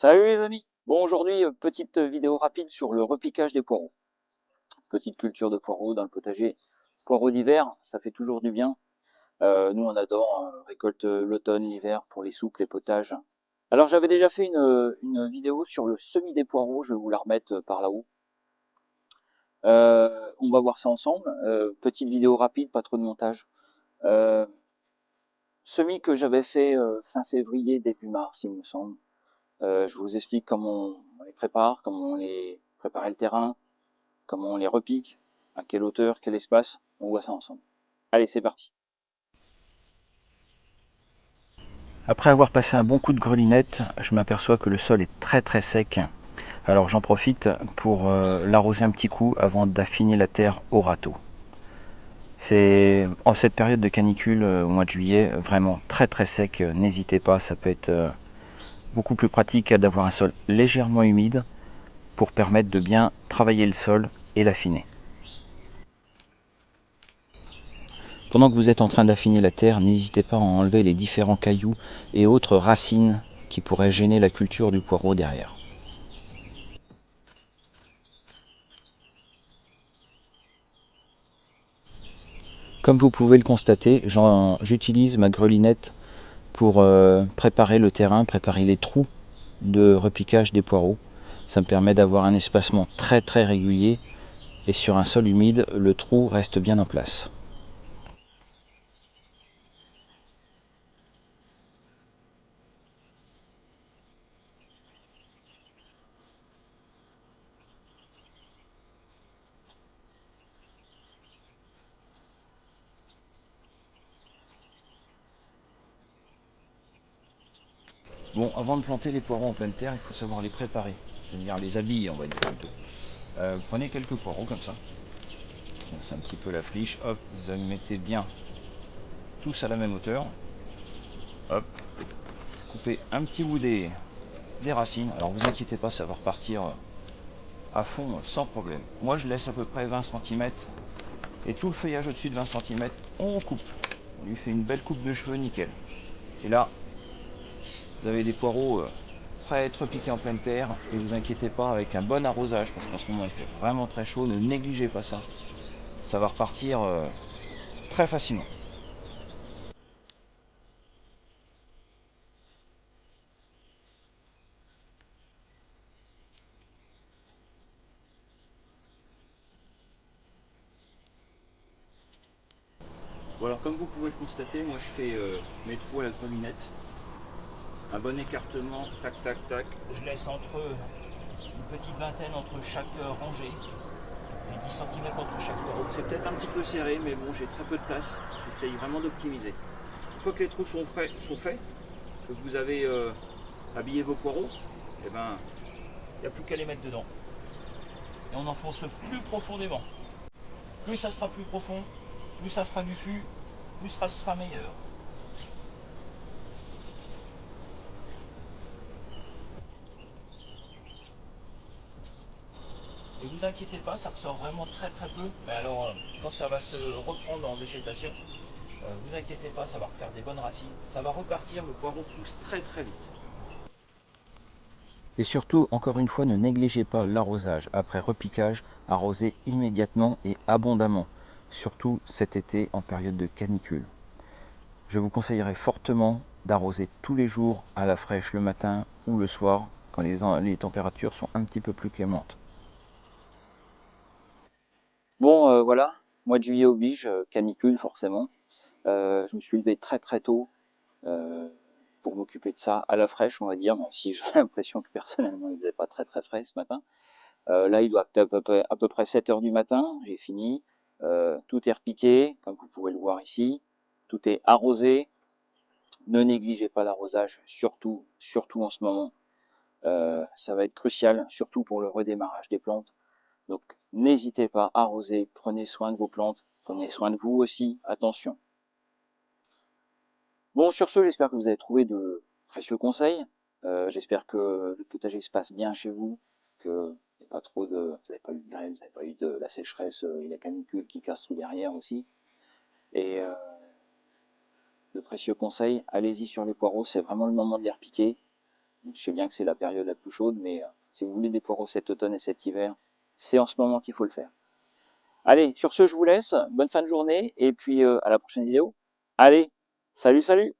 Salut les amis! Bon, aujourd'hui, petite vidéo rapide sur le repiquage des poireaux. Petite culture de poireaux dans le potager. Poireaux d'hiver, ça fait toujours du bien. Nous, on adore, récolte l'automne, l'hiver pour les soupes, les potages. Alors, j'avais déjà fait une vidéo sur le semis des poireaux, je vais vous la remettre par là-haut. On va voir ça ensemble. Petite vidéo rapide, pas trop de montage. Euh, Semis que j'avais fait fin février, début mars, il me semble. Je vous explique comment on les prépare, comment on les prépare le terrain, comment on les repique, à quelle hauteur, quel espace. On voit ça ensemble. Allez, c'est parti. Après avoir passé un bon coup de grelinette, je m'aperçois que le sol est très sec. Alors j'en profite pour l'arroser un petit coup avant d'affiner la terre au râteau. C'est en cette période de canicule au mois de juillet vraiment très sec. N'hésitez pas, ça peut être beaucoup plus pratique d'avoir un sol légèrement humide pour permettre de bien travailler le sol et l'affiner. Pendant que vous êtes en train d'affiner la terre, n'hésitez pas à enlever les différents cailloux et autres racines qui pourraient gêner la culture du poireau derrière. Comme vous pouvez le constater, j'utilise ma grelinette pour préparer le terrain, préparer les trous de repiquage des poireaux. Ça me permet d'avoir un espacement très régulier et sur un sol humide, le trou reste bien en place. Bon, avant de planter les poireaux en pleine terre, il faut savoir les préparer, c'est-à-dire les habiller, on va dire plutôt. Prenez quelques poireaux comme ça, c'est un petit peu la friche, hop, vous en mettez bien tous à la même hauteur, hop, coupez un petit bout des racines, alors vous inquiétez pas, ça va repartir à fond sans problème. Moi je laisse à peu près 20 cm et tout le feuillage au-dessus de 20 cm, on coupe, on lui fait une belle coupe de cheveux nickel. Et là, vous avez des poireaux prêts à être piqués en pleine terre et vous inquiétez pas, avec un bon arrosage, parce qu'en ce moment il fait vraiment très chaud, ne négligez pas ça, ça va repartir très facilement. Bon, alors comme vous pouvez le constater, moi je fais mes trous à la grelinette, un bon écartement, tac, je laisse entre une petite vingtaine entre chaque rangée, et 10 cm entre chaque poireau. C'est peut-être un petit peu serré, mais bon, j'ai très peu de place, j'essaye vraiment d'optimiser. Une fois que les trous sont faits, que vous avez habillé vos poireaux, et ben il n'y a plus qu'à les mettre dedans. Et on enfonce plus profondément. Plus ça sera plus profond, plus ça fera du fût, plus ça sera meilleur. Et vous inquiétez pas, ça ressort vraiment très peu. Mais alors, quand ça va se reprendre en végétation, vous inquiétez pas, ça va refaire des bonnes racines. Ça va repartir, le poireau pousse très vite. Et surtout, encore une fois, ne négligez pas l'arrosage. Après repiquage, arrosez immédiatement et abondamment. Surtout cet été en période de canicule. Je vous conseillerais fortement d'arroser tous les jours à la fraîche le matin ou le soir quand les températures sont un petit peu plus clémentes. Bon, voilà. Mois de juillet oblige, canicule forcément. Je me suis levé très tôt euh, pour m'occuper de ça à la fraîche, on va dire, même si j'ai l'impression que personnellement il faisait pas très frais ce matin. Là, il doit être à peu près 7 heures du matin, j'ai fini. Tout est repiqué, comme vous pouvez le voir ici. Tout est arrosé. Ne négligez pas l'arrosage, surtout en ce moment. Ça va être crucial, surtout pour le redémarrage des plantes. Donc, n'hésitez pas à arroser, prenez soin de vos plantes, prenez soin de vous aussi, attention. Bon, sur ce, j'espère que vous avez trouvé de précieux conseils. J'espère que le potager se passe bien chez vous, que pas trop de, vous n'avez pas eu de grêle, vous n'avez pas eu de la sécheresse et la canicule qui casse tout derrière aussi. Et de précieux conseils, allez-y sur les poireaux, c'est vraiment le moment de les repiquer. Je sais bien que c'est la période la plus chaude, mais si vous voulez des poireaux cet automne et cet hiver, c'est en ce moment qu'il faut le faire. Allez, sur ce, je vous laisse. Bonne fin de journée et puis à la prochaine vidéo. Allez, salut, salut!